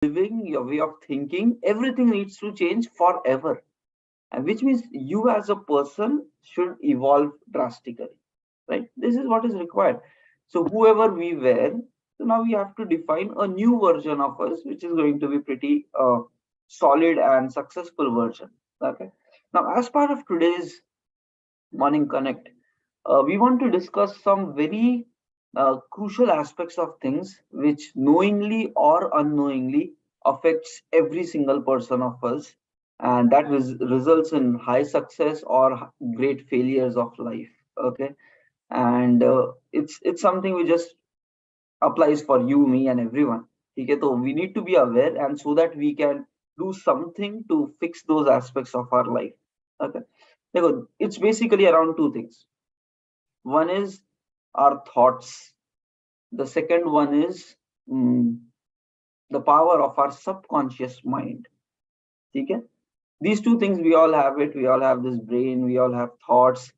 living, your way of thinking, everything needs to change forever. And which means you as a person should evolve drastically, right? This is what is required. So whoever we were, so now we have to define a new version of us, which is going to be pretty solid and successful version. Okay. Now, as part of today's Morning Connect, we want to discuss some very crucial aspects of things which knowingly or unknowingly affects every single person of us, and that results in high success or great failures of life. Okay. And it's something we just applies for you, me, and everyone. Okay, so we need to be aware, and so that we can do something to fix those aspects of our life. Okay. It's basically around two things. One is our thoughts. The second one is the power of our subconscious mind. Okay? These two things, we all have it. We all have this brain. We all have thoughts.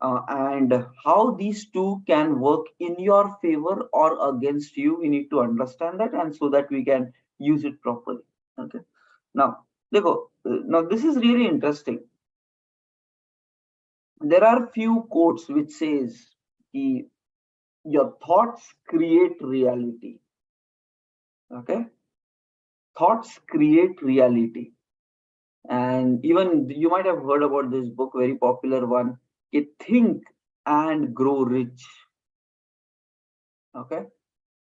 And how these two can work in your favor or against you, we need to understand that, and so that we can use it properly. Okay. Now this is really interesting. There are few quotes which says your thoughts create reality. Okay. Thoughts create reality. And even you might have heard about this book, very popular one, Think and Grow Rich. Okay.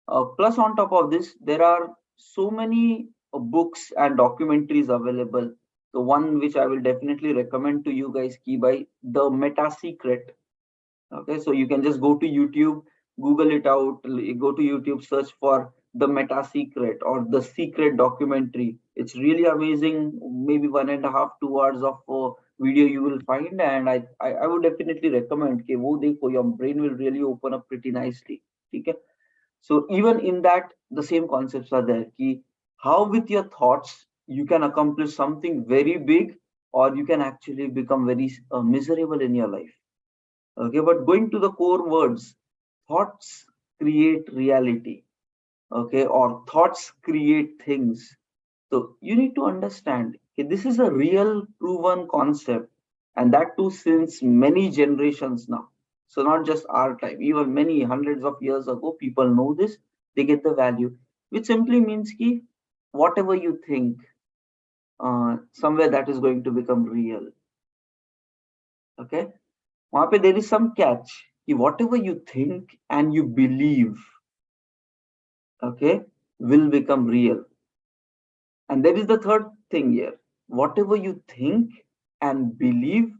Plus, on top of this, there are so many books and documentaries available. The one which I will definitely recommend to you guys, key by The Meta Secret. Okay, so you can just go to YouTube, Google it out, go to YouTube, search for The Meta Secret or The Secret documentary. It's really amazing. Maybe 1.5, 2 hours of video you will find, and I would definitely recommend. Okay, wo dekho, your brain will really open up pretty nicely. Okay. So even in that, the same concepts are there. Ki how with your thoughts you can accomplish something very big, or you can actually become very miserable in your life. Okay, but going to the core words, thoughts create reality. Okay, or thoughts create things. So you need to understand, okay, this is a real proven concept, and that too since many generations now. So not just our time, even many hundreds of years ago, people know this, they get the value, which simply means ki whatever you think, somewhere that is going to become real. Okay. वहां पे there is some catch कि whatever you think and you believe, okay, will become real. And there is the third thing here: whatever you think and believe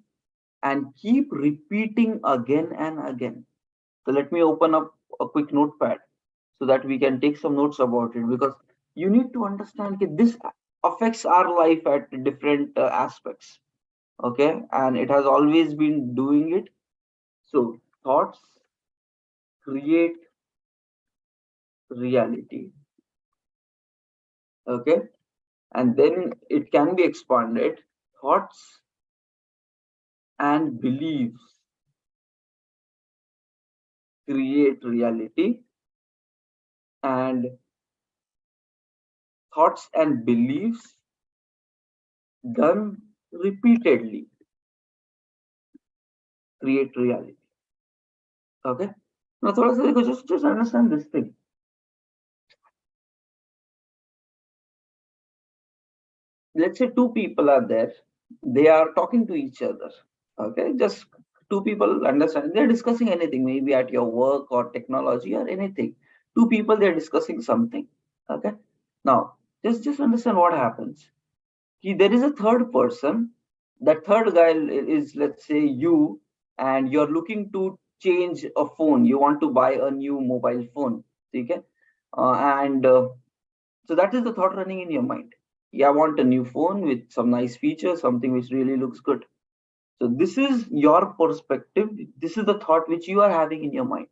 and keep repeating again and again. So let me open up a quick notepad so that we can take some notes about it, because you need to understand that this affects our life at different aspects. Okay, and it has always been doing it. So thoughts create reality. Okay, and then it can be expanded: thoughts and beliefs create reality, and thoughts and beliefs done repeatedly create reality. Okay, now थोड़ा सा देखो, just understand this thing. Let's say two people are there, they are talking to each other. Okay, just two people, understand, they're discussing anything, maybe at your work or technology or anything. Two people, they're discussing something. Okay, now just understand what happens. There is a third person. That third guy is, let's say, you, and you're looking to change a phone, you want to buy a new mobile phone. Okay, and so that is the thought running in your mind. Yeah, I want a new phone with some nice features, something which really looks good. So this is your perspective. This is the thought which you are having in your mind.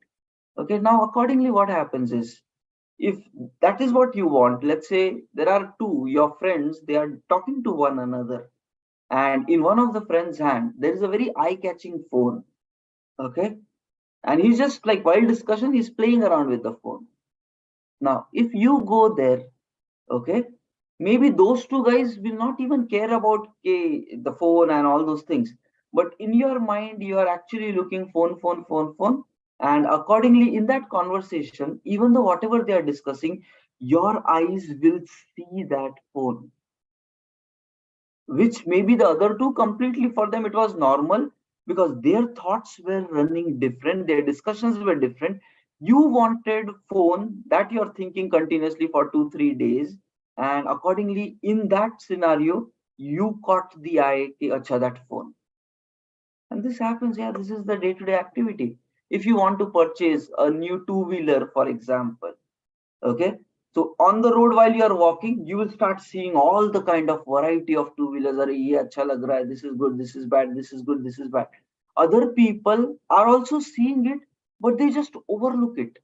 Okay, now accordingly, what happens is, if that is what you want, let's say there are two, your friends, they are talking to one another, and in one of the friend's hand, there is a very eye-catching phone. Okay, and he's just like, while discussion, he's playing around with the phone. Now, if you go there, okay, Maybe those two guys will not even care about the phone and all those things, but in your mind you are actually looking phone, phone, phone, phone. And accordingly, in that conversation, even though whatever they are discussing, your eyes will see that phone, which maybe the other two completely, for them it was normal, because their thoughts were running different, their discussions were different. You wanted phone that you're thinking continuously for 2 3 days, and accordingly in that scenario you caught the eye ki, acha, that phone. And this happens. Yeah, this is the day-to-day activity. If you want to purchase a new two-wheeler, for example, okay, so on the road while you are walking, you will start seeing all the kind of variety of two-wheelers. Are ye acha lag raha hai, this is good, this is bad, this is good, this is bad. Other people are also seeing it, but they just overlook it.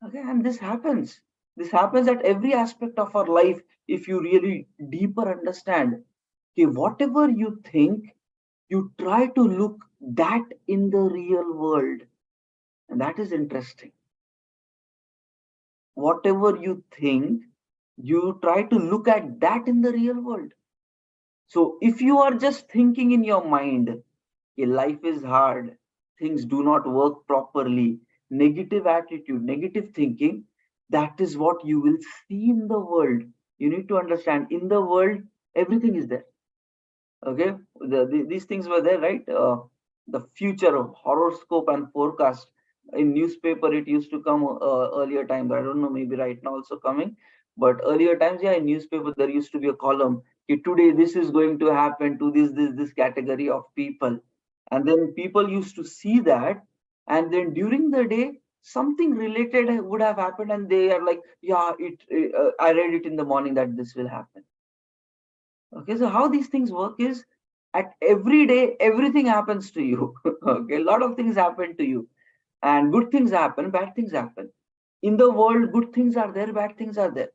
Okay, and this happens at every aspect of our life. If you really deeper understand, okay, whatever you think, you try to look that in the real world. And that is interesting. Whatever you think, you try to look at that in the real world. So if you are just thinking in your mind, life is hard, things do not work properly, negative attitude, negative thinking, that is what you will see in the world. You need to understand, in the world everything is there. Okay, these things were there, right? The future of horoscope and forecast in newspaper, it used to come earlier times. I don't know, maybe right now also coming, but earlier times, yeah, in newspaper there used to be a column, okay, today this is going to happen to this category of people. And then people used to see that, and then during the day something related would have happened, and they are like, yeah, I read it in the morning that this will happen. Okay, so how these things work is, at every day everything happens to you. Okay, a lot of things happen to you, and good things happen, bad things happen. In the world, good things are there, bad things are there.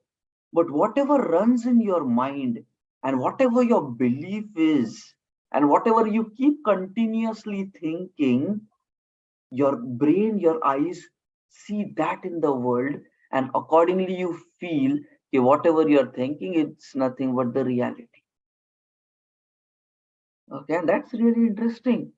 But whatever runs in your mind, and whatever your belief is, and whatever you keep continuously thinking, your brain, your eyes see that in the world, and accordingly you feel, okay, whatever you're thinking, it's nothing but the reality. Okay, and that's really interesting.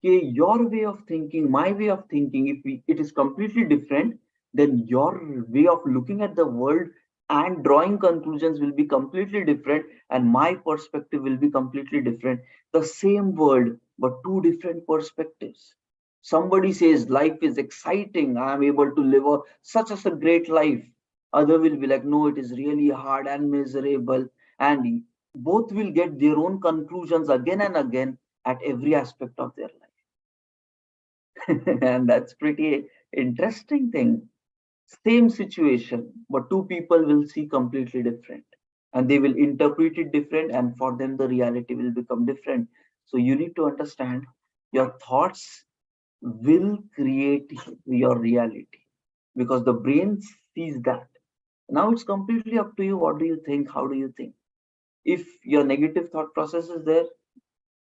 Okay, your way of thinking, my way of thinking, if it is completely different, then your way of looking at the world and drawing conclusions will be completely different, and my perspective will be completely different. The same world, but two different perspectives. Somebody says life is exciting, I am able to live such as a great life. Other will be like, no, it is really hard and miserable. And both will get their own conclusions again and again at every aspect of their life. And that's pretty interesting thing. Same situation, but two people will see completely different, and they will interpret it different, and for them the reality will become different. So you need to understand, your thoughts will create your reality, because the brain sees that. Now it's completely up to you. What do you think? How do you think? If your negative thought process is there,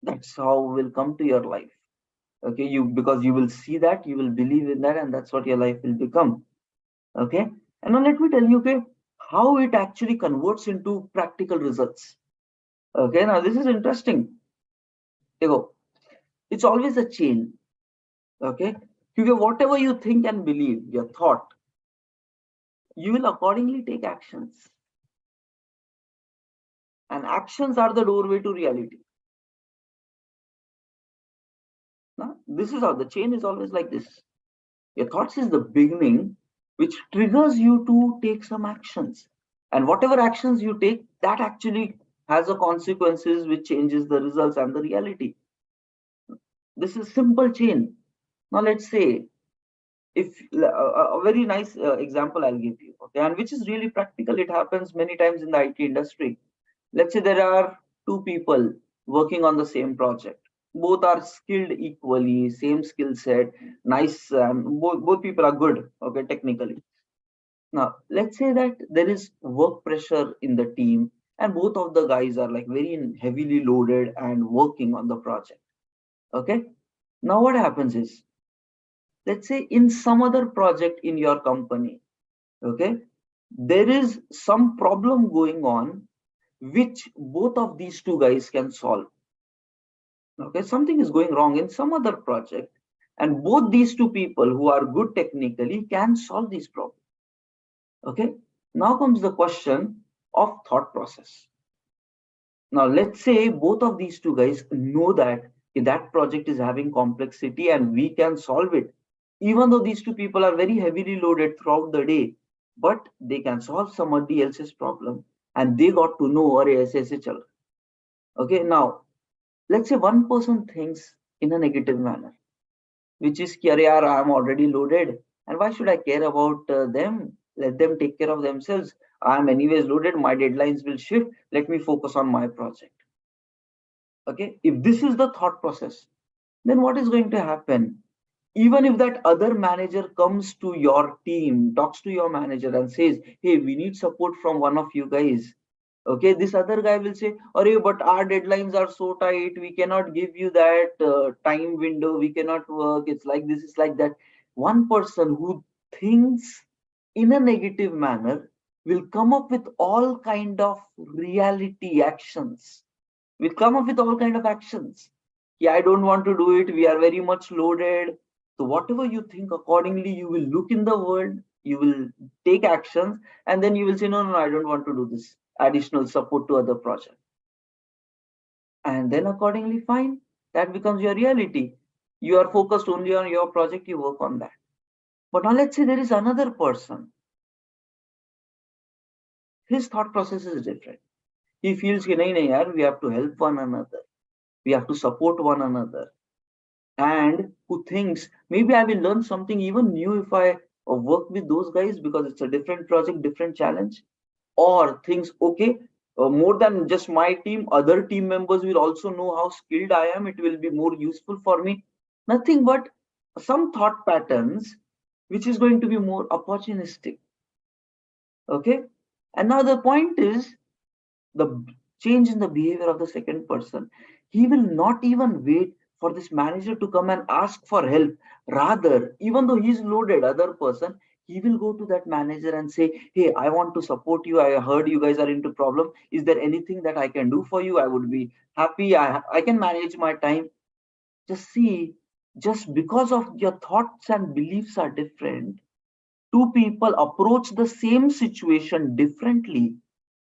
that's how will come to your life. Okay, you, because you will see that, you will believe in that, and that's what your life will become. Okay, and now let me tell you, okay, how it actually converts into practical results. Okay, now this is interesting. Go, it's always a chain. Okay, whatever you think and believe, your thought, you will accordingly take actions, and actions are the doorway to reality. Now this is how the chain is always like this. Your thoughts is the beginning, which triggers you to take some actions. And whatever actions you take, that actually has a consequences which changes the results and the reality. This is simple chain. Now let's say, if a very nice example I'll give you, okay, and which is really practical. It happens many times in the IT industry. Let's say there are two people working on the same project. Both are skilled equally, same skill set, nice. Both people are good, okay, technically. Now, let's say that there is work pressure in the team, and both of the guys are like very heavily loaded and working on the project. Okay. Now, what happens is, let's say in some other project in your company, okay, there is some problem going on which both of these two guys can solve. Okay, something is going wrong in some other project, and both these two people who are good technically can solve these problems. Okay, now comes the question of thought process. Now let's say both of these two guys know that that project is having complexity and we can solve it, even though these two people are very heavily loaded throughout the day, but they can solve somebody else's problem and they got to know or ऐसे चल रहा. Okay, now let's say one person thinks in a negative manner, which is कि अरे यार I'm already loaded and why should I care about them? Let them take care of themselves. I'm anyways loaded. My deadlines will shift. Let me focus on my project. Okay, if this is the thought process, then what is going to happen? Even if that other manager comes to your team, talks to your manager and says, hey, we need support from one of you guys. Okay, this other guy will say, oh, but our deadlines are so tight, we cannot give you that time window, we cannot work, it's like this, it's like that. One person who thinks in a negative manner will come up with all kind of reality actions, will come up with all kind of actions. Yeah, I don't want to do it, we are very much loaded. So whatever you think, accordingly you will look in the world, you will take actions, and then you will say, no, no, I don't want to do this additional support to other project. And then accordingly, fine, that becomes your reality. You are focused only on your project, you work on that. But now let's say there is another person, his thought process is different. He feels कि नहीं नहीं यार, we have to help one another, we have to support one another, and who thinks maybe I will learn something even new if I work with those guys because it's a different project, different challenge. Or thinks, okay, more than just my team, other team members will also know how skilled I am, it will be more useful for me. Nothing but some thought patterns which is going to be more opportunistic. Okay, and now the point is the change in the behavior of the second person. He will not even wait for this manager to come and ask for help. Rather, even though he's loaded, other person, he will go to that manager and say, hey, I want to support you, I heard you guys are into problem, is there anything that I can do for you? I would be happy, I can manage my time. Just see, just because of your thoughts and beliefs are different, two people approach the same situation differently,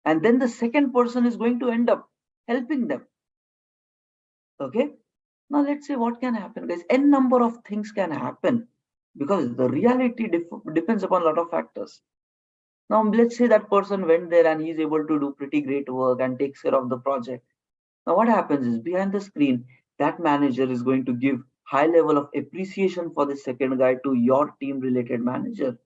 and then the second person is going to end up helping them. Okay, now let's say what can happen, guys. N number of things can happen because the reality depends upon a lot of factors. Now let's say that person went there and he's able to do pretty great work and takes care of the project. Now what happens is, behind the screen, that manager is going to give high level of appreciation for the second guy to your team related manager.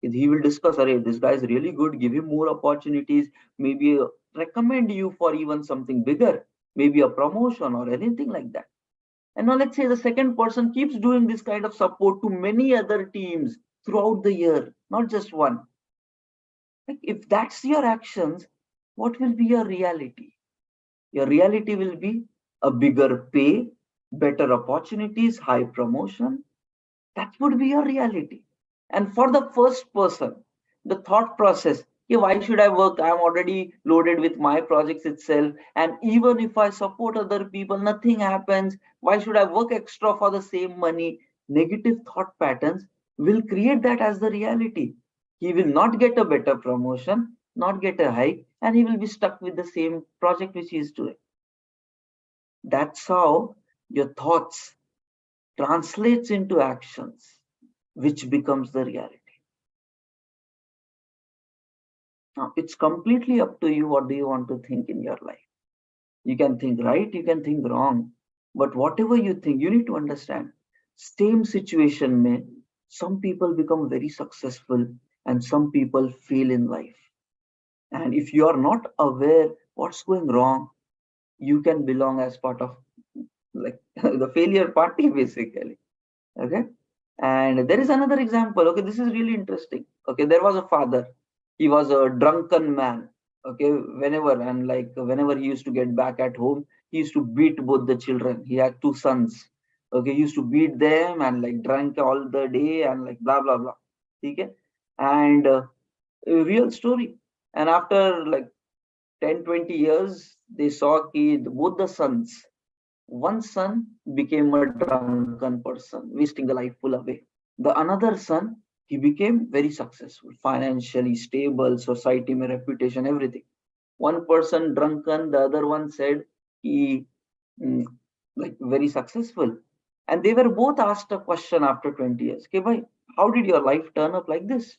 He will discuss, hey, this guy is really good, give him more opportunities, maybe recommend you for even something bigger, maybe a promotion or anything like that. And now let's say the second person keeps doing this kind of support to many other teams throughout the year, not just one. Like, if that's your actions, what will be your reality? Your reality will be a bigger pay, better opportunities, high promotion. That would be your reality. And for the first person, the thought process, yeah, why should I work? I'm already loaded with my projects itself. And even if I support other people, nothing happens. Why should I work extra for the same money? Negative thought patterns will create that as the reality. He will not get a better promotion, not get a hike, and he will be stuck with the same project which he is doing. That's how your thoughts translates into actions, which becomes the reality. Now, it's completely up to you. What do you want to think in your life? You can think right, you can think wrong, but whatever you think, you need to understand. Same situation may, some people become very successful and some people fail in life. And if you are not aware what's going wrong, you can belong as part of like the failure party basically. Okay, and there is another example. Okay, this is really interesting. Okay, there was a father, he was a drunken man. Okay, whenever he used to get back at home, he used to beat both the children. He had two sons. Okay, he used to beat them and like drank all the day and like blah blah blah. Okay, and A real story. And after like 10-20 years, they saw both the sons, one son became a drunken person, wasting the life full away. The another son, he became very successful, financially stable, society, my reputation, everything. One person drunken, the other one said he mm, like very successful. And they were both asked a question after 20 years. Okay, bhai, how did your life turn up like this?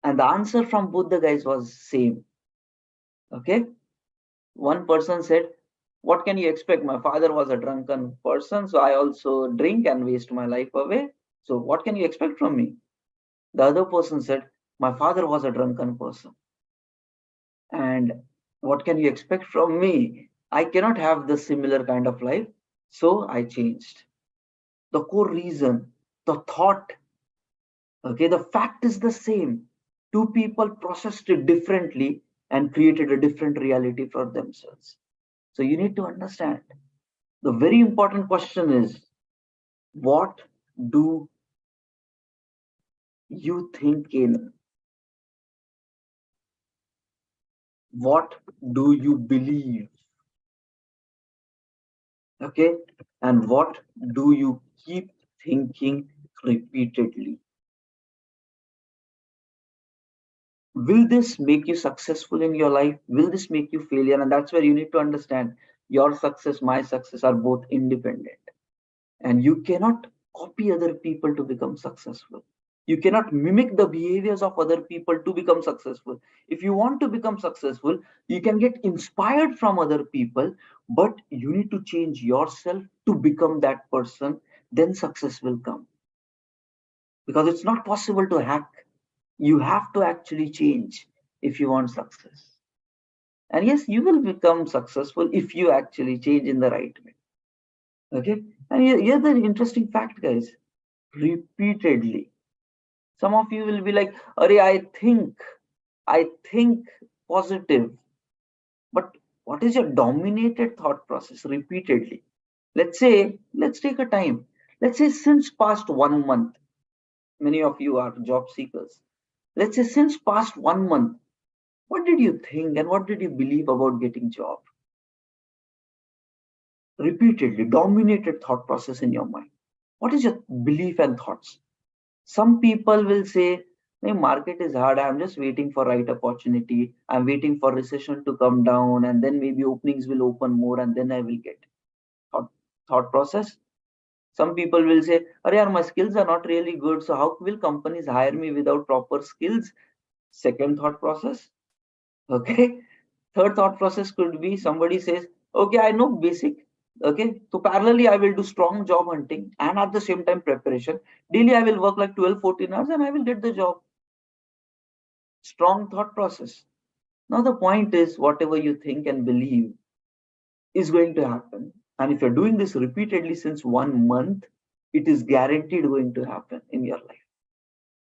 And the answer from both the guys was same. Okay. One person said, what can you expect? My father was a drunken person, so I also drink and waste my life away. So what can you expect from me? The other person said, my father was a drunken person. And what can you expect from me? I cannot have the similar kind of life. So I changed. The core reason, the thought, okay, the fact is the same. Two people processed it differently and created a different reality for themselves. So you need to understand. The very important question is, what do you think in? What do you believe? Okay. And what do you keep thinking repeatedly? Will this make you successful in your life? Will this make you failure? And that's where you need to understand your success, my success are both independent. And you cannot copy other people to become successful. You cannot mimic the behaviors of other people to become successful. If you want to become successful, you can get inspired from other people, but you need to change yourself to become that person. Then success will come, because it's not possible to hack. You have to actually change if you want success. And yes, you will become successful if you actually change in the right way. Okay. And here's the interesting fact, guys. Repeatedly, some of you will be like, Arey, I think positive. But what is your dominated thought process repeatedly? Let's say, let's take a time. Let's say since past 1 month, many of you are job seekers. Let's say since past 1 month, what did you think and what did you believe about getting job? Repeatedly, dominated thought process in your mind. What is your belief and thoughts? Some people will say, the market is hard. I'm just waiting for right opportunity. I'm waiting for recession to come down and then maybe openings will open more and then I will get thought, thought process. Some people will say, Arey, my skills are not really good. So how will companies hire me without proper skills? Second thought process. Okay. Third thought process could be somebody says, okay, I know basic. Okay. So parallelly, I will do strong job hunting and at the same time preparation. Daily, I will work like 12, 14 hours and I will get the job. Strong thought process. Now, the point is, whatever you think and believe is going to happen. And if you're doing this repeatedly since 1 month, it is guaranteed going to happen in your life.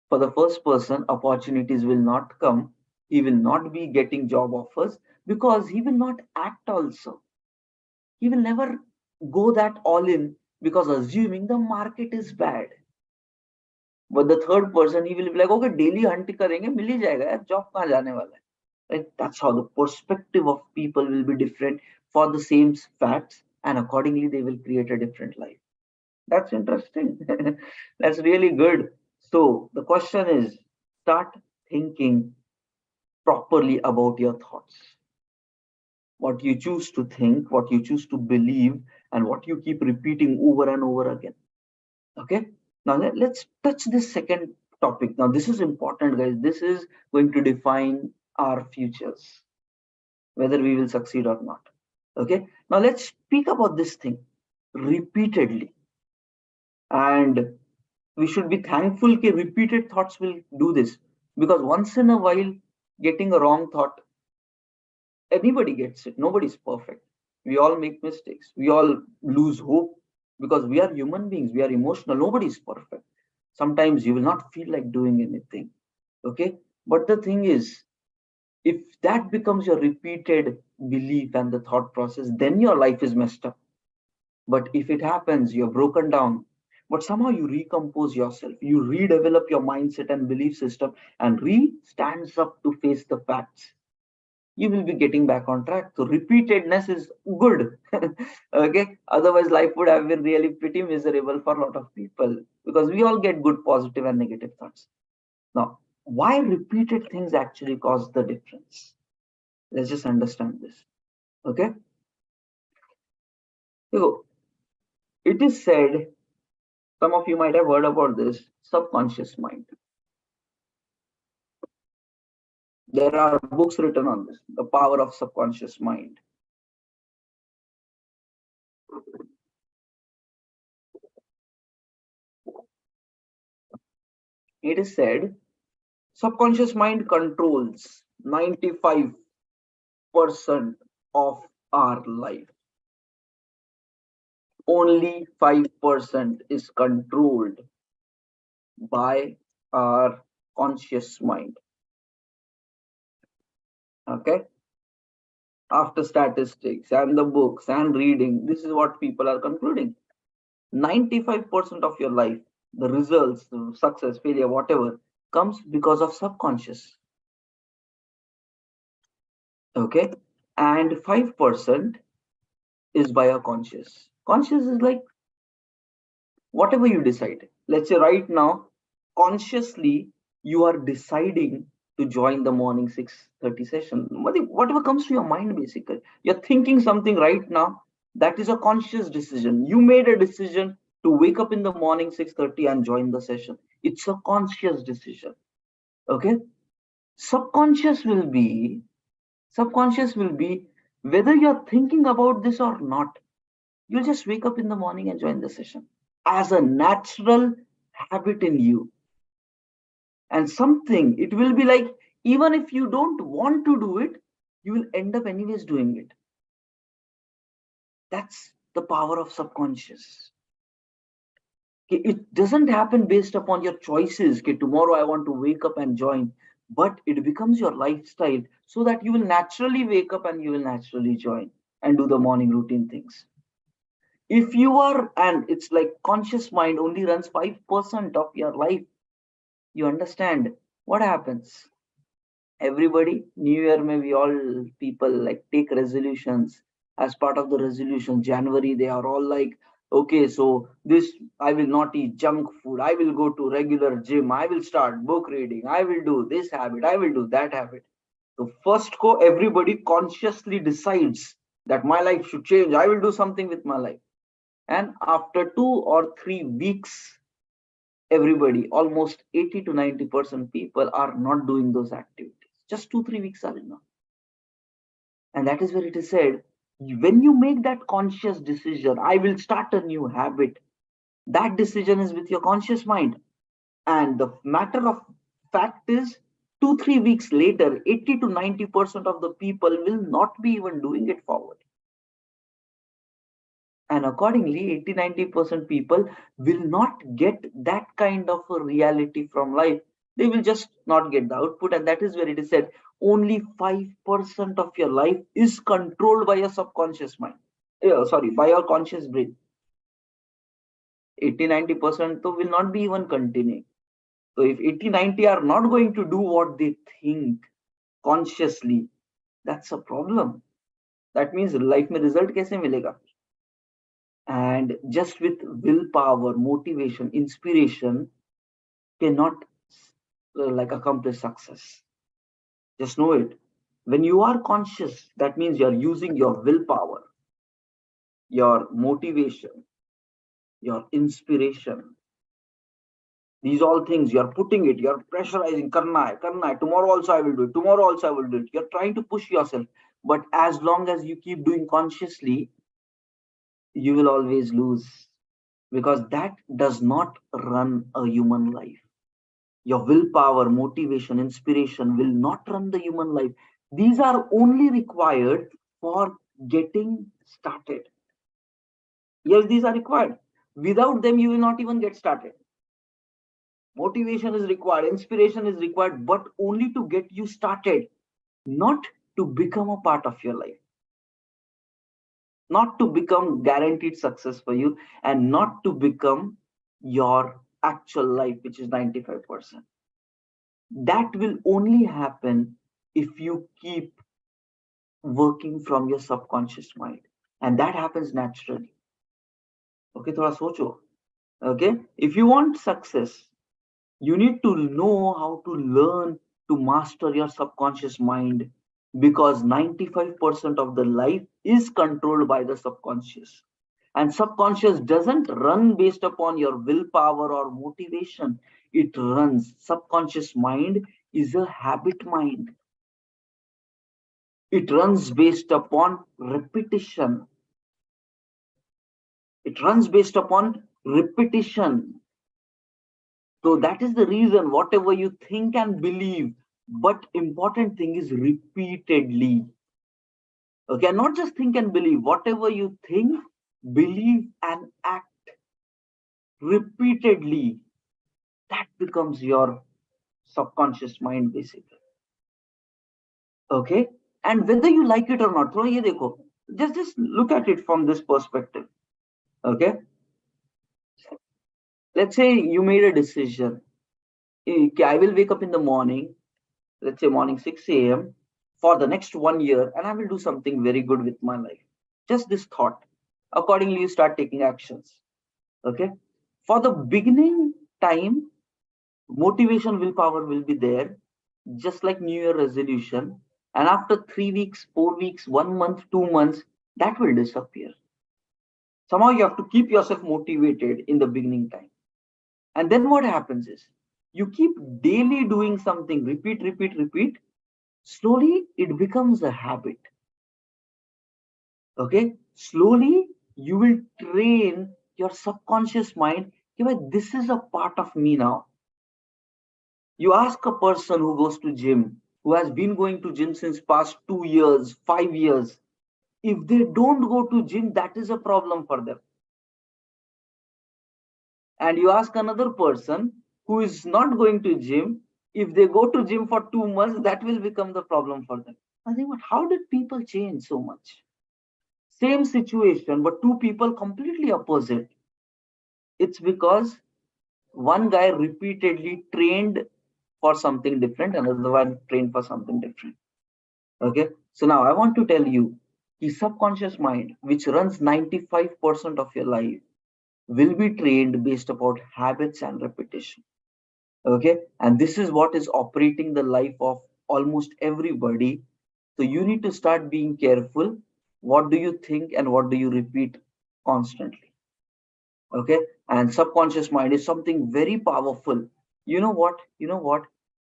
For the first person, opportunities will not come. He will not be getting job offers because he will not act also. He will never go that all in because assuming the market is bad. But the third person, he will be like, okay, daily hunt करेंगे मिल ही जाएगा यार, job कहाँ जाने वाला है. Right? That's how the perspective of people will be different for the same facts, and accordingly they will create a different life. That's interesting. That's really good. So the question is, start thinking properly about your thoughts. What you choose to think, what you choose to believe, and what you keep repeating over and over again. Okay. Now let's touch this second topic. Now this is important, guys. This is going to define our futures, whether we will succeed or not. Okay. Now let's speak about this thing repeatedly. And we should be thankful that repeated thoughts will do this, because once in a while, getting a wrong thought, anybody gets it. Nobody's perfect. We all make mistakes. We all lose hope because we are human beings. We are emotional. Nobody's perfect. Sometimes you will not feel like doing anything. Okay. But the thing is, if that becomes your repeated belief and the thought process, then your life is messed up. But if it happens, you're broken down. but somehow you recompose yourself, you redevelop your mindset and belief system, and stands up to face the facts. You will be getting back on track. So repeatedness is good. Okay, otherwise life would have been really pretty miserable for a lot of people, because we all get good positive and negative thoughts. Now, why repeated things actually cause the difference? Let's just understand this. Okay, so it is said, some of you might have heard about this subconscious mind. There are books written on this, the power of subconscious mind. It is said subconscious mind controls 95% of our life. Only 5% is controlled by our conscious mind. Okay, after statistics and the books and reading, this is what people are concluding. 95% of your life, the results, the success, failure, whatever, comes because of subconscious. Okay, and 5% is by your conscious. Conscious is like whatever you decide. Let's say right now, consciously you are deciding to join the morning 6:30 session. Whatever comes to your mind, basically, you're thinking something right now. That is a conscious decision. You made a decision to wake up in the morning 6:30 and join the session. It's a conscious decision. Okay, subconscious will be subconscious will be whether you're thinking about this or not. You'll just wake up in the morning and join the session as a natural habit in you. And something, it will be like, even if you don't want to do it, you will end up anyways doing it. That's the power of subconscious. Okay, it doesn't happen based upon your choices. Okay, tomorrow I want to wake up and join, but it becomes your lifestyle, so that you will naturally wake up and you will naturally join and do the morning routine things. If you are, and it's like conscious mind only runs 5% of your life, you understand what happens. Everybody, new year, maybe all people like take resolutions. As part of the resolution, January, they are all like, okay, so this, I will not eat junk food, I will go to regular gym, I will start book reading, I will do this habit, I will do that habit. So first go, everybody consciously decides that my life should change, I will do something with my life. And after 2 or 3 weeks, everybody, almost 80 to 90% people are not doing those activities. Just 2 3 weeks are enough. And that is where it is said, when you make that conscious decision, I will start a new habit, that decision is with your conscious mind. And the matter of fact is, 2 3 weeks later, 80 to 90% of the people will not be even doing it forward. And accordingly, 80 90% people will not get that kind of a reality from life. They will just not get the output. And that is where it is said, only 5% of your life is controlled by your subconscious mind. Sorry, by your conscious brain. 80 90% so will not be even continuing. So if 80 90 are not going to do what they think consciously, that's a problem. That means life में result कैसे मिलेगा? And just with willpower, motivation, inspiration cannot like accomplish success. Just know it. When you are conscious, that means you're using your willpower, your motivation, your inspiration. These all things you're putting it, you're pressurizing, karna hai, tomorrow also I will do it, tomorrow also I will do it. You're trying to push yourself. But as long as you keep doing consciously, you will always lose, because that does not run a human life. Your willpower, motivation, inspiration will not run the human life. These are only required for getting started. Yes, these are required. Without them, you will not even get started. Motivation is required, inspiration is required, but only to get you started, not to become a part of your life, not to become guaranteed success for you, and not to become your actual life, which is 95%. That will only happen if you keep working from your subconscious mind. And that happens naturally. Okay, thoda socho. Okay, if you want success, you need to know how to learn to master your subconscious mind, because 95% of the life is controlled by the subconscious. And subconscious doesn't run based upon your willpower or motivation. It runs. Subconscious mind is a habit mind. It runs based upon repetition. It runs based upon repetition. So that is the reason whatever you think and believe, but important thing is repeatedly. Okay, not just think and believe. Whatever you think, believe, and act repeatedly, that becomes your subconscious mind basically. Okay, and whether you like it or not, थोड़ा ये देखो, just look at it from this perspective. Okay, let's say you made a decision. Okay, I will wake up in the morning, let's say morning 6 a.m. for the next 1 year, and I will do something very good with my life. Just this thought. Accordingly, you start taking actions. Okay, for the beginning time, motivation, willpower will be there, just like New Year resolution. And after 3 weeks, 4 weeks, 1 month, 2 months, that will disappear. Somehow you have to keep yourself motivated in the beginning time. And then what happens is you keep daily doing something, repeat, repeat, repeat. Slowly it becomes a habit. Okay, slowly you will train your subconscious mind. This is a part of me now. You ask a person who goes to gym, who has been going to gym since past 2 years, 5 years, if they don't go to gym, that is a problem for them. And you ask another person who is not going to gym, if they go to gym for 2 months, that will become the problem for them. I think, what? How did people change so much? Same situation, but two people completely opposite. It's because one guy repeatedly trained for something different, another one trained for something different. Okay, so now I want to tell you the subconscious mind, which runs 95% of your life, will be trained based upon habits and repetition. Okay, and this is what is operating the life of almost everybody. So you need to start being careful. What do you think and what do you repeat constantly? Okay, and subconscious mind is something very powerful. You know what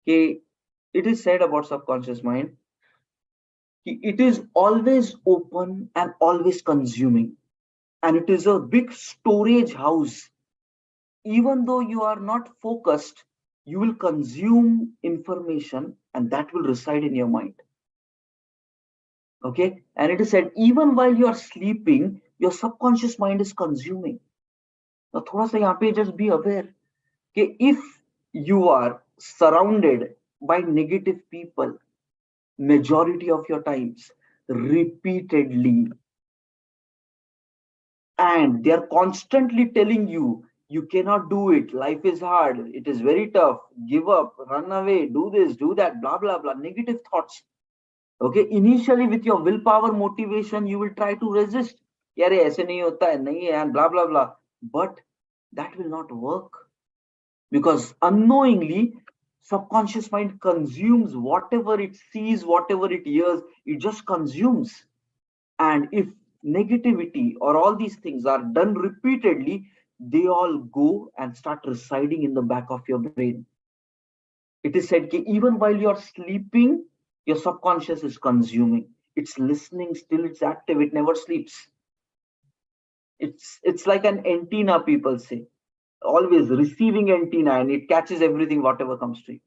okay, it is said about subconscious mind, it is always open and always consuming, and it is a big storage house. Even though you are not focused, you will consume information and that will reside in your mind. Okay, and it is said even while you are sleeping, your subconscious mind is consuming. Now thoda sa yahan pe just be aware, okay, if you are surrounded by negative people majority of your times, repeatedly, and they are constantly telling you, you cannot do it, life is hard, it is very tough, give up, run away, do this, do that, blah blah blah, negative thoughts. Okay, initially with your willpower, motivation, you will try to resist. Yare aise nahi hota hai, nahi hai, and blah blah blah. But that will not work, because unknowingly subconscious mind consumes whatever it sees, whatever it hears, it just consumes. And if negativity or all these things are done repeatedly, they all go and start residing in the back of your brain. It is said that even while you're sleeping, your subconscious is consuming. It's listening still, it's active, it never sleeps. It's like an antenna, people say. Always receiving antenna, and it catches everything, whatever comes to you.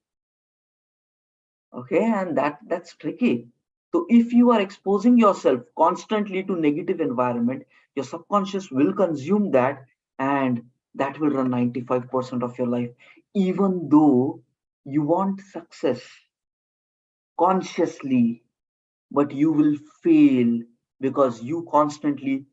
Okay, and that's tricky. So if you are exposing yourself constantly to negative environment, your subconscious will consume that, and that will run 95% of your life. Even though you want success consciously, but you will fail because you constantly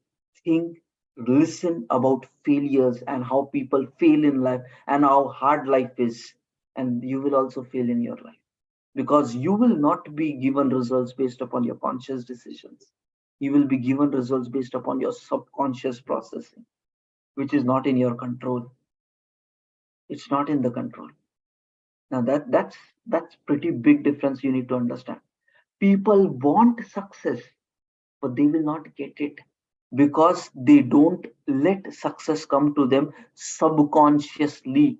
think Listen about failures and how people fail in life and how hard life is, and you will also fail in your life, because you will not be given results based upon your conscious decisions. You will be given results based upon your subconscious processing, which is not in your control. It's not in the control. Now that's pretty big difference you need to understand. People want success, but they will not get it because they don't let success come to them subconsciously.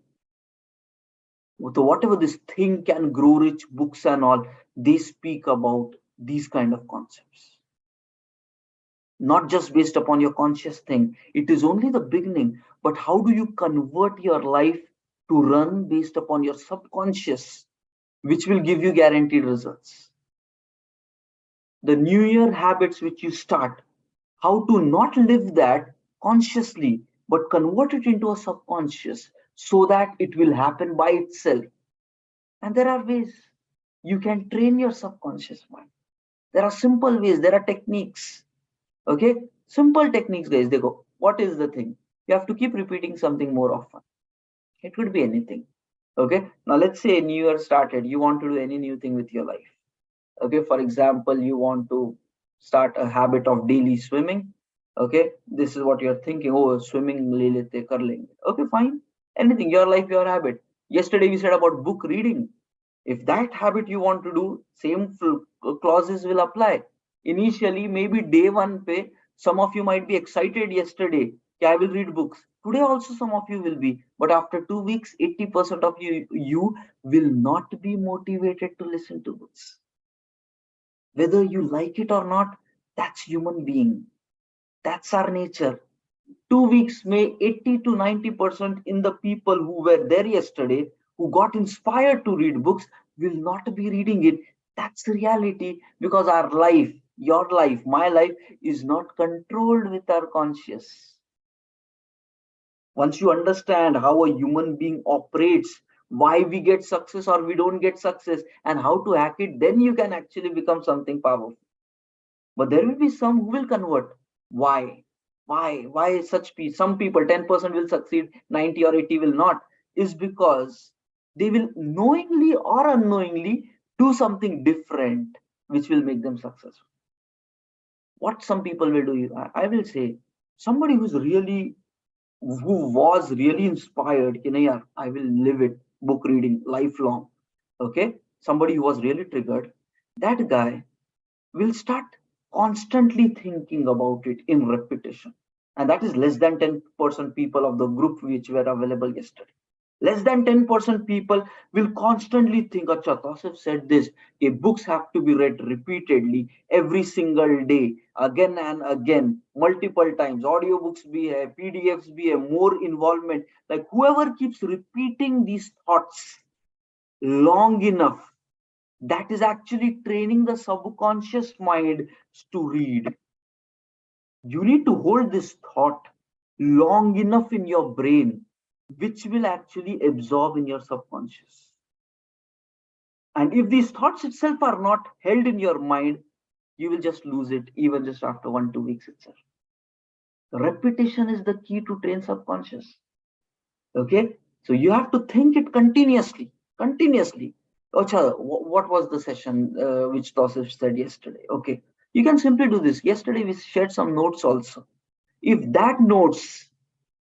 So whatever this think and grow rich books and all, they speak about these kind of concepts, not just based upon your conscious thing. It is only the beginning, but how do you convert your life to run based upon your subconscious, which will give you guaranteed results? The new year habits which you start, how to not live that consciously but convert it into a subconscious so that it will happen by itself. And there are ways you can train your subconscious mind. There are simple ways, there are techniques. Okay, simple techniques, guys. They go, what is the thing? You have to keep repeating something more often. It could be anything. Okay, now let's say new year started, you want to do any new thing with your life. Okay, for example, you want to start a habit of daily swimming. Okay, this is what you're thinking. Oh, swimming le lete kar lenge. Okay, fine. Anything, your life, your habit. Yesterday we said about book reading. If that habit you want to do, same clauses will apply. Initially, maybe day one pay, some of you might be excited yesterday, "Okay, I will read books." Today also some of you will be, but after 2 weeks, 80% of you will not be motivated to listen to books. Whether you like it or not, that's human being. That's our nature. 2 weeks may 80 to 90% in the people who were there yesterday, who got inspired to read books, will not be reading it. That's reality, because our life, your life, my life is not controlled with our conscious. Once you understand how a human being operates, why we get success or we don't get success, and how to hack it, then you can actually become something powerful. But there will be some who will convert. Why? Why such people? Some people, 10% will succeed, 90 or 80 will not. Is because they will knowingly or unknowingly do something different which will make them successful. What some people will do, I will say, somebody who was really inspired in a year, I will live it, book reading lifelong. Okay, somebody who was really triggered, that guy will start constantly thinking about it in repetition. And that is less than 10% people of the group which were available yesterday. Less than 10% people will constantly think, Acha, Tausif said this. Okay, books have to be read repeatedly every single day, again and again, multiple times. Audiobooks be hai, PDFs be hai, more involvement. Like whoever keeps repeating these thoughts long enough, that is actually training the subconscious mind to read. You need to hold this thought long enough in your brain, which will actually absorb in your subconscious. And if these thoughts itself are not held in your mind, you will just lose it even just after 1 2 weeks itself. Repetition is the key to train subconscious. Okay, so you have to think it continuously. Ocha, what was the session which Tosif said yesterday? Okay, you can simply do this. Yesterday we shared some notes also. If that notes,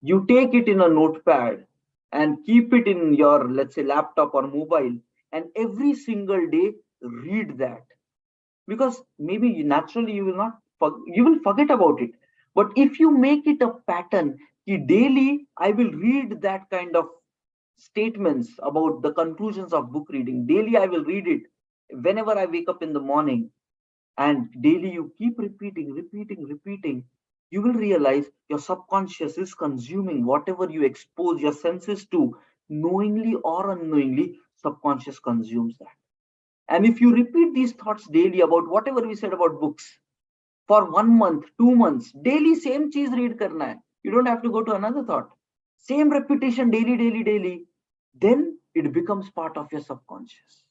you take it in a notepad and keep it in your, let's say, laptop or mobile, and every single day read that. Because maybe naturally you will not, you will forget about it. But if you make it a pattern, daily I will read that kind of statements about the conclusions of book reading. Daily I will read it whenever I wake up in the morning, and daily you keep repeating, you will realize your subconscious is consuming whatever you expose your senses to, knowingly or unknowingly, subconscious consumes that. And if you repeat these thoughts daily about whatever we said about books for 1 month, 2 months, daily same cheese read karna hai. You don't have to go to another thought. Same repetition daily, then it becomes part of your subconscious.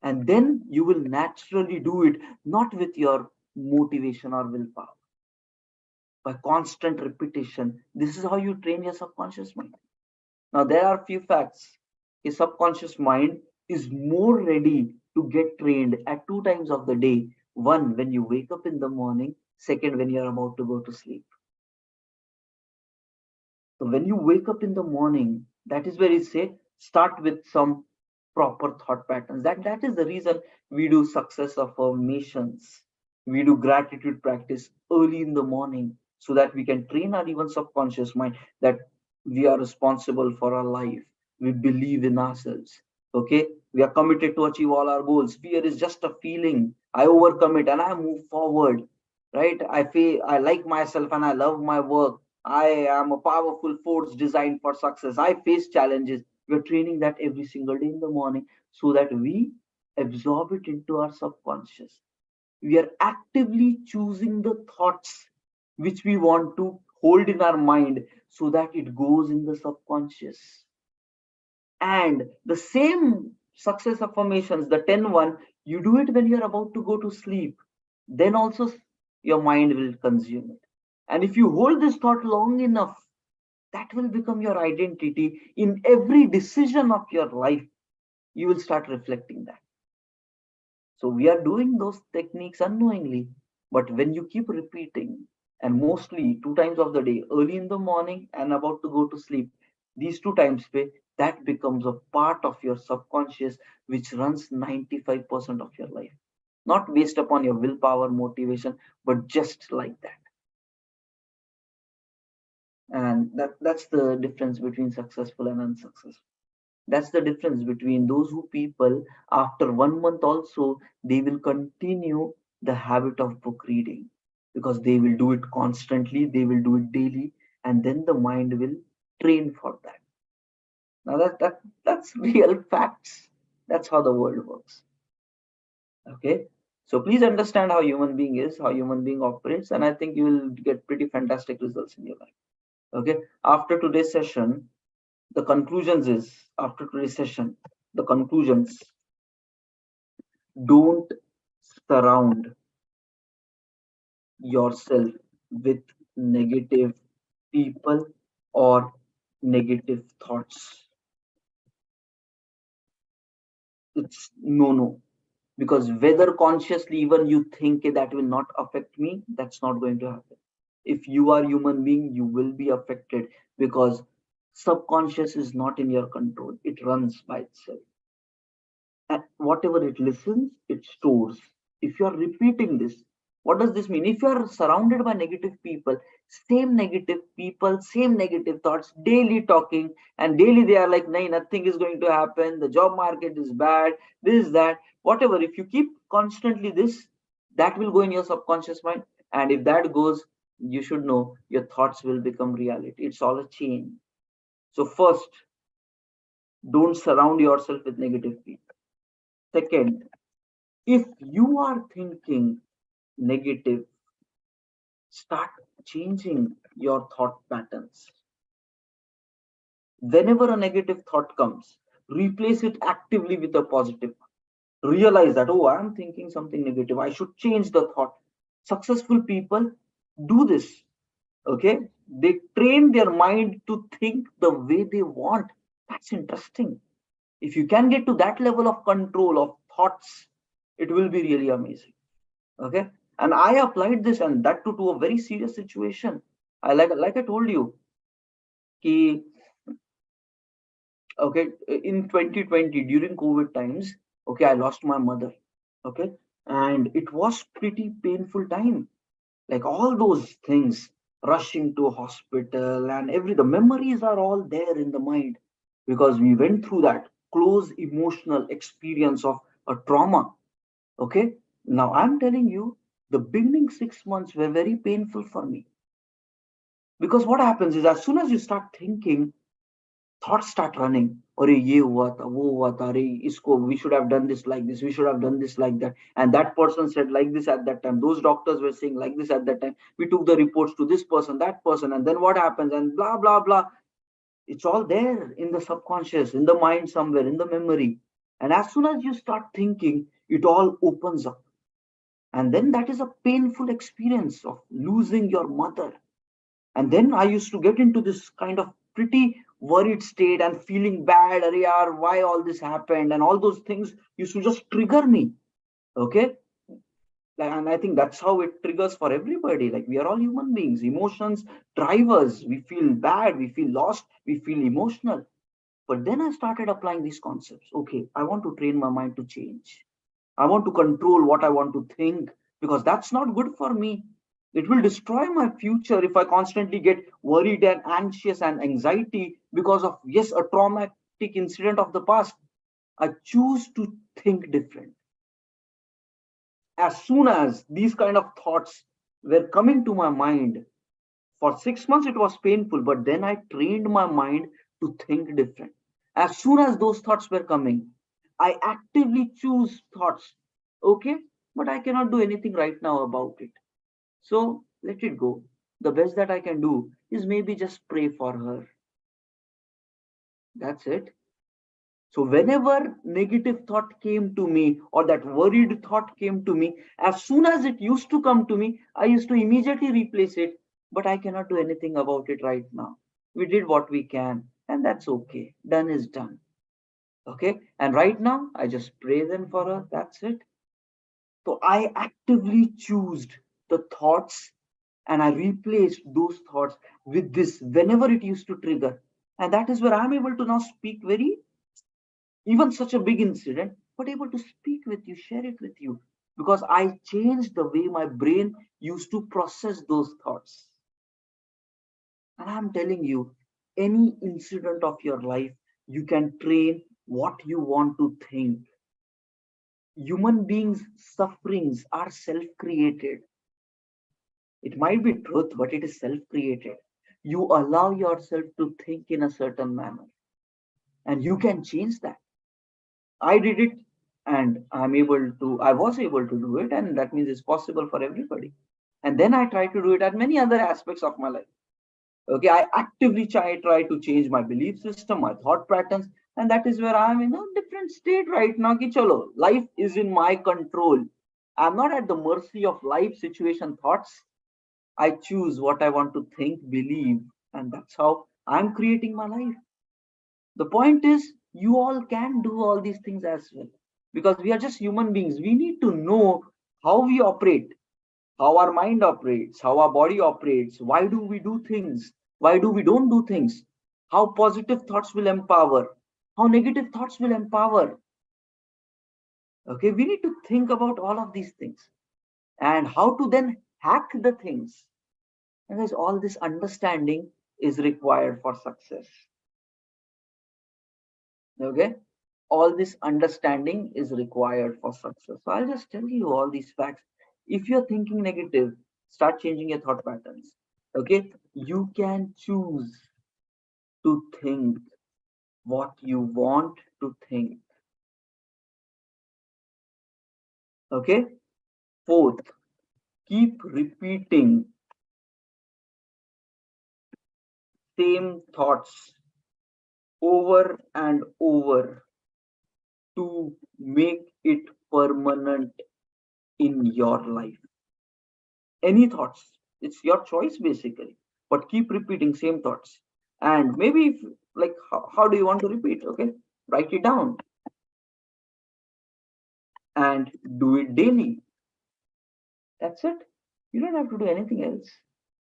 And then you will naturally do it, not with your motivation or willpower. by constant repetition. This is how you train your subconscious mind. Now, there are few facts. A subconscious mind is more ready to get trained at two times of the day. One, when you wake up in the morning. Second, when you're about to go to sleep. So when you wake up in the morning, that is where you say, start with some proper thought patterns. That is the reason we do success affirmations. We do gratitude practice early in the morning so that we can train our even subconscious mind that we are responsible for our life. We believe in ourselves. Okay. We are committed to achieve all our goals. Fear is just a feeling. I overcome it and I move forward. Right. I feel I like myself and I love my work. I am a powerful force designed for success. I face challenges. We're training that every single day in the morning so that we absorb it into our subconscious. We are actively choosing the thoughts which we want to hold in our mind so that it goes in the subconscious. And the same success affirmations, the 10 you do it when you're about to go to sleep. Then also your mind will consume it. And if you hold this thought long enough, that will become your identity. In every decision of your life, you will start reflecting that. So we are doing those techniques unknowingly, but when you keep repeating, and mostly two times of the day, early in the morning and about to go to sleep, these two times that becomes a part of your subconscious, which runs 95% of your life. Not based upon your willpower, motivation, but just like that. And that's the difference between successful and unsuccessful. That's the difference between those who people after 1 month also they will continue the habit of book reading because they will do it constantly, they will do it daily, and then the mind will train for that. Now that's real facts. That's how the world works. Okay. So please understand how human being is, how human being operates, and I think you will get pretty fantastic results in your life. Okay. After today's session, the conclusions is after today's session, the conclusions: don't surround yourself with negative people or negative thoughts. It's no, because whether consciously even you think that will not affect me, that's not going to happen. If you are human being, you will be affected because subconscious is not in your control. It runs by itself. And whatever it listens, it stores. If you are repeating this, what does this mean? If you are surrounded by negative people, same negative thoughts, daily talking, and daily they are like, no, nothing is going to happen, the job market is bad, this, that, whatever. If you keep constantly this, that will go in your subconscious mind. And if that goes, you should know your thoughts will become reality. It's all a chain. So, first, don't surround yourself with negative people. Second, if you are thinking negative, start changing your thought patterns. Whenever a negative thought comes, replace it actively with a positive. Realize that, oh, I'm thinking something negative. I should change the thought. Successful people do this. Okay. They train their mind to think the way they want. That's interesting. If you can get to that level of control of thoughts, it will be really amazing. Okay. And I applied this and that to a very serious situation. I like I told you, ki, okay, in 2020 during COVID times, okay, I lost my mother. Okay. And it was pretty painful time. Like all those things, rushing to hospital and the memories are all there in the mind because we went through that close emotional experience of a trauma. Okay. Now I'm telling you, the beginning 6 months were very painful for me. Because what happens is as soon as you start thinking, thoughts start running. Arey, ye hua tha, wo hua tha, arey, isko, we should have done this like this, we should have done this like that. And that person said like this at that time. Those doctors were saying like this at that time. We took the reports to this person, that person, and then what happens? And blah, blah, blah. It's all there in the subconscious, in the mind somewhere, in the memory. And as soon as you start thinking, it all opens up. And then that is a painful experience of losing your mother. And then I used to get into this kind of pretty worried state and feeling bad. Arey yaar, why all this happened? And all those things used to just trigger me. Okay. And I think that's how it triggers for everybody. Like, we are all human beings, emotions drive us. We feel bad, we feel lost, we feel emotional. But then I started applying these concepts. Okay, I want to train my mind to change. I want to control what I want to think, because that's not good for me. It will destroy my future if I constantly get worried and anxious and anxiety because of, yes, a traumatic incident of the past. I choose to think different. As soon as these kind of thoughts were coming to my mind, for 6 months it was painful, but then I trained my mind to think different. As soon as those thoughts were coming, I actively choose thoughts. Okay, but I cannot do anything right now about it, so let it go. The best that I can do is maybe just pray for her. That's it. So whenever negative thought came to me, or that worried thought came to me, as soon as it used to come to me, I used to immediately replace it. But I cannot do anything about it right now. We did what we can, and that's okay. Done is done. Okay. And right now, I just pray then for her. That's it. So I actively choose the thoughts, and I replaced those thoughts with this whenever it used to trigger. And that is where I'm able to now speak very, even such a big incident, but able to speak with you, share it with you, because I changed the way my brain used to process those thoughts. And I'm telling you, any incident of your life, you can train what you want to think. Human beings' sufferings are self created. It might be truth, but it is self created. You allow yourself to think in a certain manner, and you can change that. I did it, and I was able to do it, and that means it's possible for everybody. And then I try to do it at many other aspects of my life. Okay, I actively try to change my belief system, my thought patterns, and that is where I'm in a different state right now. Ki chalo, life is in my control. I'm not at the mercy of life situation thoughts. I choose what I want to think, believe, and that's how I'm creating my life. The point is, you all can do all these things as well, because we are just human beings. We need to know how we operate, how our mind operates, how our body operates, why do we do things, why do we don't do things, how positive thoughts will empower, how negative thoughts will empower. Okay, we need to think about all of these things, and how to then hack the things. And guys, all this understanding is required for success. Okay, all this understanding is required for success. So I'll just tell you all these facts. If you're thinking negative, start changing your thought patterns. Okay, you can choose to think what you want to think. Okay, fourth, keep repeating same thoughts over and over to make it permanent in your life. Any thoughts, it's your choice basically, but keep repeating same thoughts. And maybe if, like, how do you want to repeat? Okay, write it down and do it daily. That's it. You don't have to do anything else.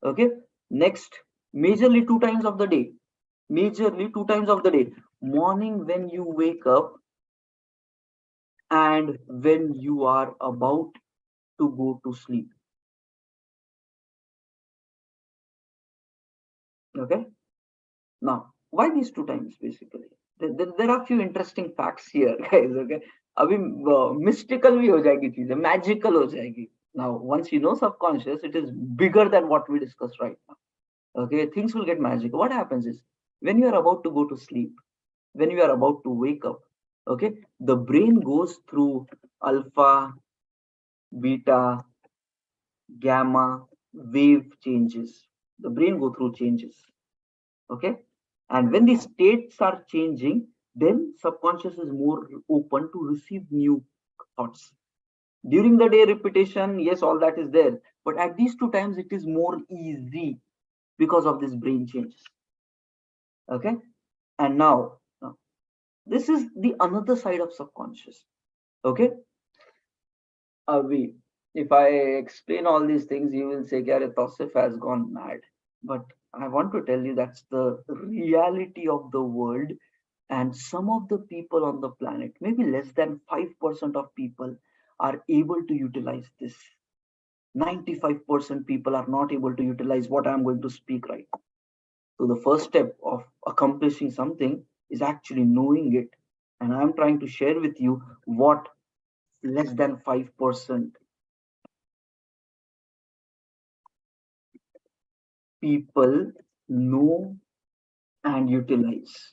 Okay, next, majorly 2 times of the day. Majorly 2 times of the day: morning when you wake up, and when you are about to go to sleep. Okay, now, why these 2 times basically? There are few interesting facts here, guys. Okay, अभी mystical भी हो जाएगी चीजें, magical हो जाएगी. Now, once you know subconscious, it is bigger than what we discussed right now. Okay, things will get magical. What happens is, when you are about to go to sleep, when you are about to wake up, okay, the brain goes through alpha, beta, gamma wave changes. The brain go through changes. Okay, and when the states are changing, then subconscious is more open to receive new thoughts. During the day repetition, yes, all that is there, but at these 2 times it is more easy. because of this brain changes. Okay. And now this is the another side of subconscious. Okay. We if I explain all these things, you will say Gary Tosif has gone mad. But I want to tell you that's the reality of the world. And some of the people on the planet, maybe less than 5% of people, are able to utilize this. 95% people are not able to utilize what I'm going to speak right now. So the first step of accomplishing something is actually knowing it. And I'm trying to share with you what less than 5% people know and utilize.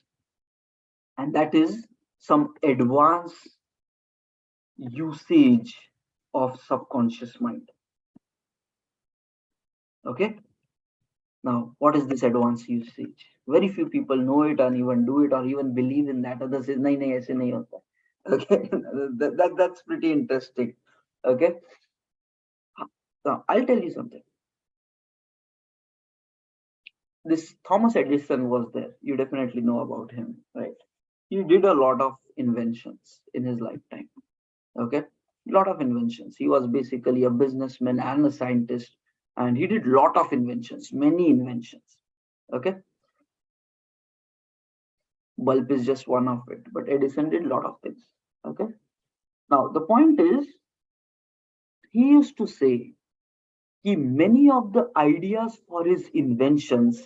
And that is some advanced usage of subconscious mind. Okay. Now, what is this advanced usage? Very few people know it and even do it or even believe in that. Others say, nahi, nahi, aise nahi hota. Okay. That's pretty interesting. Okay. Now, I'll tell you something. This Thomas Edison was there. You definitely know about him, right? He did a lot of inventions in his lifetime. Okay. A lot of inventions. He was basically a businessman and a scientist, and he did a lot of inventions, many inventions. Okay. Bulb is just one of it, but Edison did a lot of things. Okay. Now, the point is, he used to say he many of the ideas for his inventions,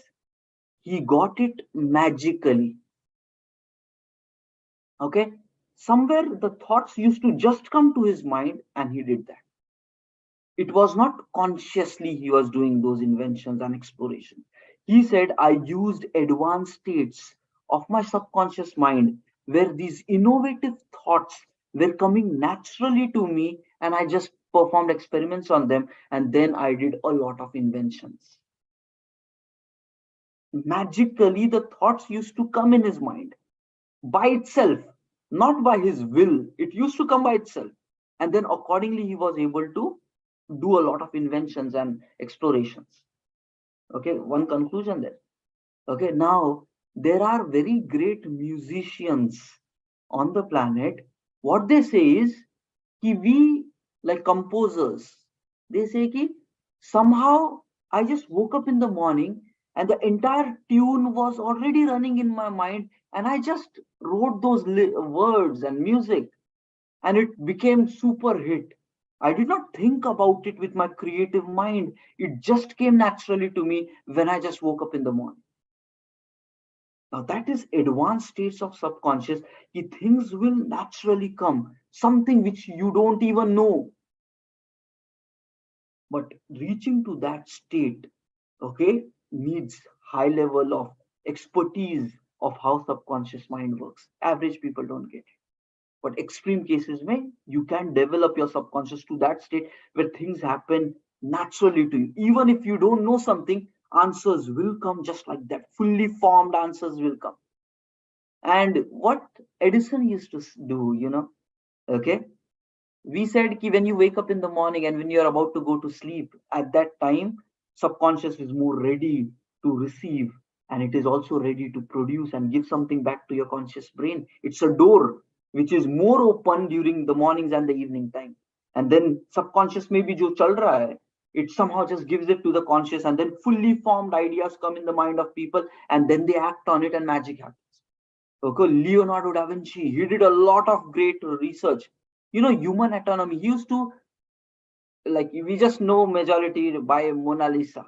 he got it magically. Okay. Somewhere the thoughts used to just come to his mind and he did that. It was not consciously he was doing those inventions and exploration. He said, I used advanced states of my subconscious mind where these innovative thoughts were coming naturally to me, and I just performed experiments on them, and then I did a lot of inventions. Magically, the thoughts used to come in his mind by itself, not by his will. It used to come by itself. And then accordingly, he was able to do a lot of inventions and explorations. Okay, one conclusion there. Okay, now there are very great musicians on the planet. What they say is ki we, like composers, they say ki somehow I just woke up in the morning and the entire tune was already running in my mind, and I just wrote those words and music, and it became super hit. I did not think about it with my creative mind. It just came naturally to me when I just woke up in the morning. Now that is advanced states of subconscious. Things will naturally come, something which you don't even know. But reaching to that state, okay, needs high level of expertise of how subconscious mind works. Average people don't get it. But extreme cases may you can develop your subconscious to that state where things happen naturally to you. Even if you don't know something, answers will come just like that. Fully formed answers will come. And what Edison used to do, okay, we said ki when you wake up in the morning and when you're about to go to sleep, at that time subconscious is more ready to receive, and it is also ready to produce and give something back to your conscious brain. It's a door which is more open during the mornings and the evening time, and then subconscious maybe jo chal raha hai, it somehow just gives it to the conscious, and then fully formed ideas come in the mind of people, and then they act on it and magic happens. Okay, Leonardo da Vinci, he did a lot of great research. Human anatomy. He used to, like, we just know majority by Mona Lisa,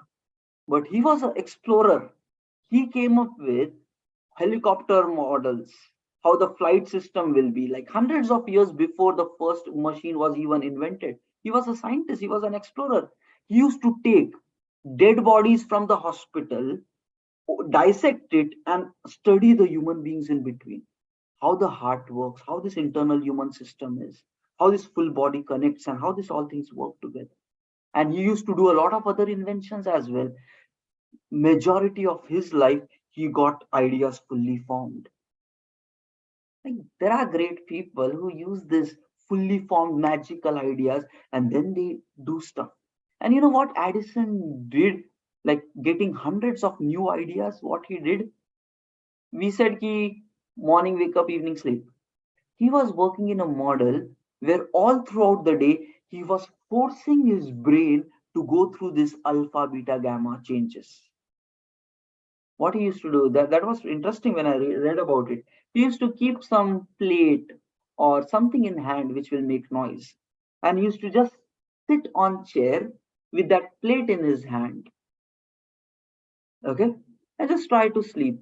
but he was an explorer. He came up with helicopter models, how the flight system will be, like hundreds of years before the first machine was even invented. He was a scientist, he was an explorer. He used to take dead bodies from the hospital, dissect it, and study the human beings in between, how the heart works, how this internal human system is, how this full body connects, and how this all things work together. And he used to do a lot of other inventions as well. Majority of his life, he got ideas fully formed. Like, there are great people who use this fully formed magical ideas and then they do stuff. And you know what Addison did? like getting hundreds of new ideas. What he did, we said ki morning wake up, evening sleep. He was working in a model where all throughout the day he was forcing his brain to go through this alpha, beta, gamma changes. What he used to do, that was interesting when I read about it. He used to keep some plate or something in hand which will make noise, and he used to just sit on chair with that plate in his hand, okay, and just try to sleep.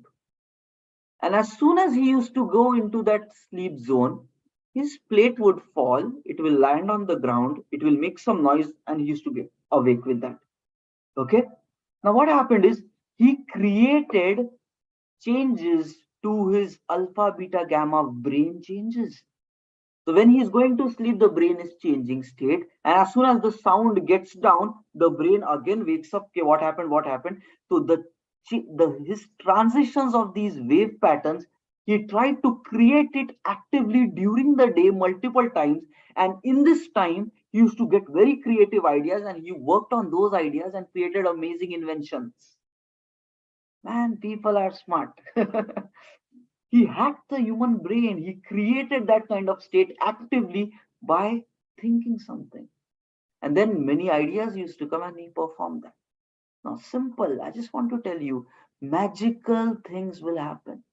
And as soon as he used to go into that sleep zone, his plate would fall, it will land on the ground, it will make some noise, and he used to get awake with that. Okay. Now, what happened is he created changes to his alpha, beta, gamma brain changes. So when he is going to sleep, the brain is changing state, and as soon as the sound gets down, the brain again wakes up. Okay, what happened? What happened? So his transitions of these wave patterns, he tried to create it actively during the day multiple times, and in this time, he used to get very creative ideas, and he worked on those ideas and created amazing inventions. Man, people are smart. He hacked the human brain. He created that kind of state actively by thinking something. And then many ideas used to come and he performed that. Now, simple. I just want to tell you, magical things will happen.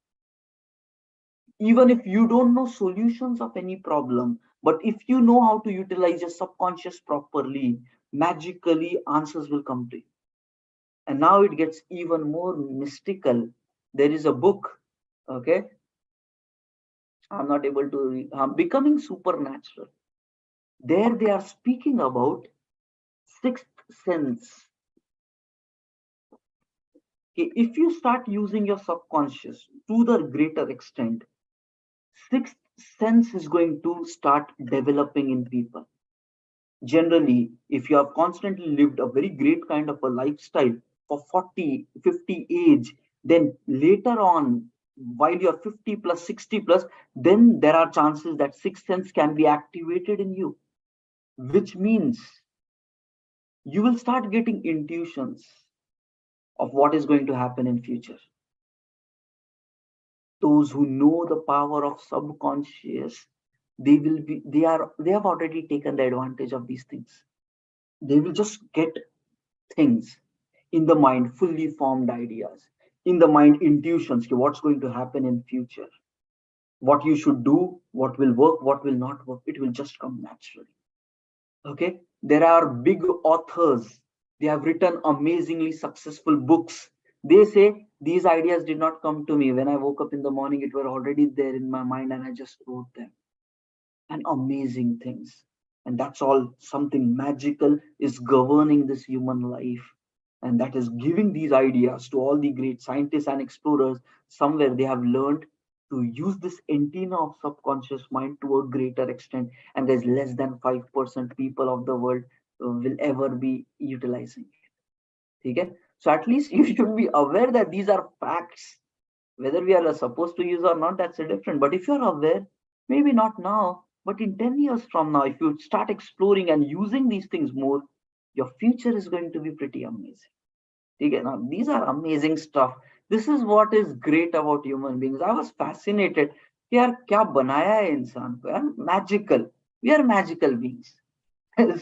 Even if you don't know solutions of any problem, but if you know how to utilize your subconscious properly, magically answers will come to you. And now it gets even more mystical. There is a book, okay, I'm not able to read. Becoming Supernatural. There they are speaking about sixth sense. Okay, if you start using your subconscious to the greater extent, sixth sense is going to start developing in people. Generally, if you have constantly lived a very great kind of a lifestyle for 40, 50 age, then later on, while you're 50 plus, 60 plus, then there are chances that sixth sense can be activated in you, which means you will start getting intuitions of what is going to happen in future. Those who know the power of subconscious, they have already taken the advantage of these things. They will just get things in the mind, fully formed ideas in the mind, intuitions, okay, what's going to happen in future, what you should do, what will work, what will not work, it will just come naturally. Okay, there are big authors, they have written amazingly successful books. They say these ideas did not come to me when I woke up in the morning, it were already there in my mind and I just wrote them. And amazing things, and that's all something magical is governing this human life, and that is giving these ideas to all the great scientists and explorers. Somewhere they have learned to use this antenna of subconscious mind to a greater extent, and there's less than 5% people of the world will ever be utilizing it. Okay? So at least you should be aware that these are facts. Whether we are supposed to use or not, that's a different. But if you're aware, maybe not now, but in 10 years from now, if you start exploring and using these things more, your future is going to be pretty amazing. Okay, now these are amazing stuff. This is what is great about human beings. I was fascinated. यार क्या बनाया है इंसान को यार, magical. We are magical beings.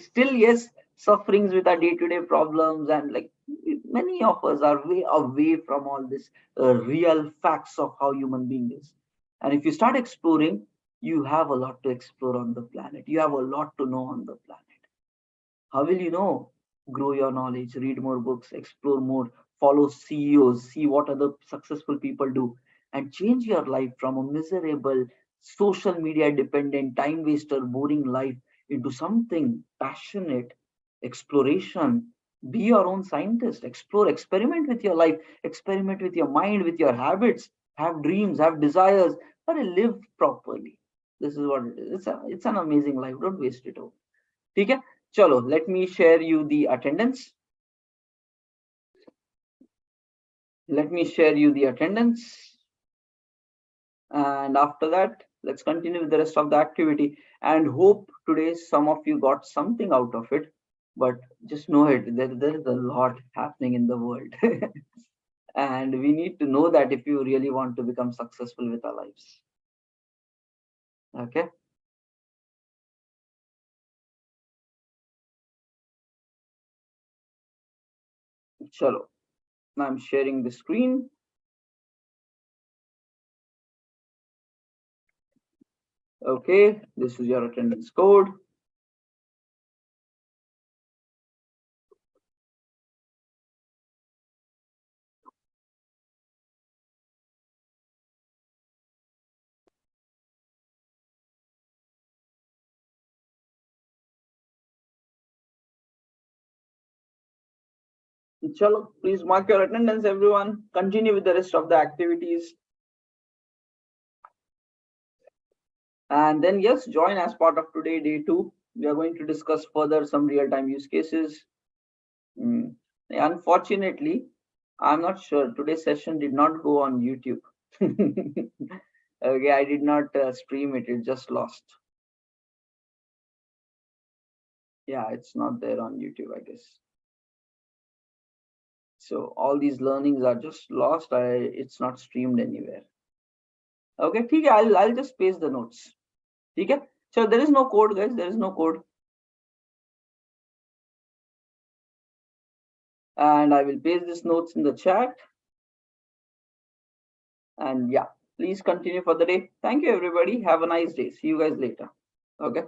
Still, yes, sufferings with our day-to-day problems, and like many of us are way away from all this real facts of how human being is. And if you start exploring, you have a lot to explore on the planet. You have a lot to know on the planet. How will you know? Grow your knowledge, read more books, explore more, follow CEOs, see what other successful people do, and change your life from a miserable, social media dependent, time waster, boring life into something passionate, exploration. Be your own scientist, explore, experiment with your life, experiment with your mind, with your habits, have dreams, have desires, but live properly. This is what it is. It's an amazing life. Don't waste it all. Okay? Chalo, let me share you the attendance. Let me share you the attendance. And after that, let's continue with the rest of the activity, and hope today some of you got something out of it. but just know it, there is a lot happening in the world. And we need to know that if you really want to become successful with our lives. Okay. Chalo. I'm sharing the screen. Okay, this is your attendance code. Chalo, please mark your attendance, everyone. Continue with the rest of the activities. And then, yes, join as part of today, day 2. We are going to discuss further some real-time use cases. Unfortunately, I'm not sure. Today's session did not go on YouTube. Okay, I did not stream it. It just lost. Yeah, it's not there on YouTube, I guess. So all these learnings are just lost. It's not streamed anywhere. Okay, ठीक है, I'll just paste the notes. ठीक है? So there is no code, guys. There is no code. And I will paste these notes in the chat. And yeah, please continue for the day. Thank you, everybody. Have a nice day. See you guys later. Okay.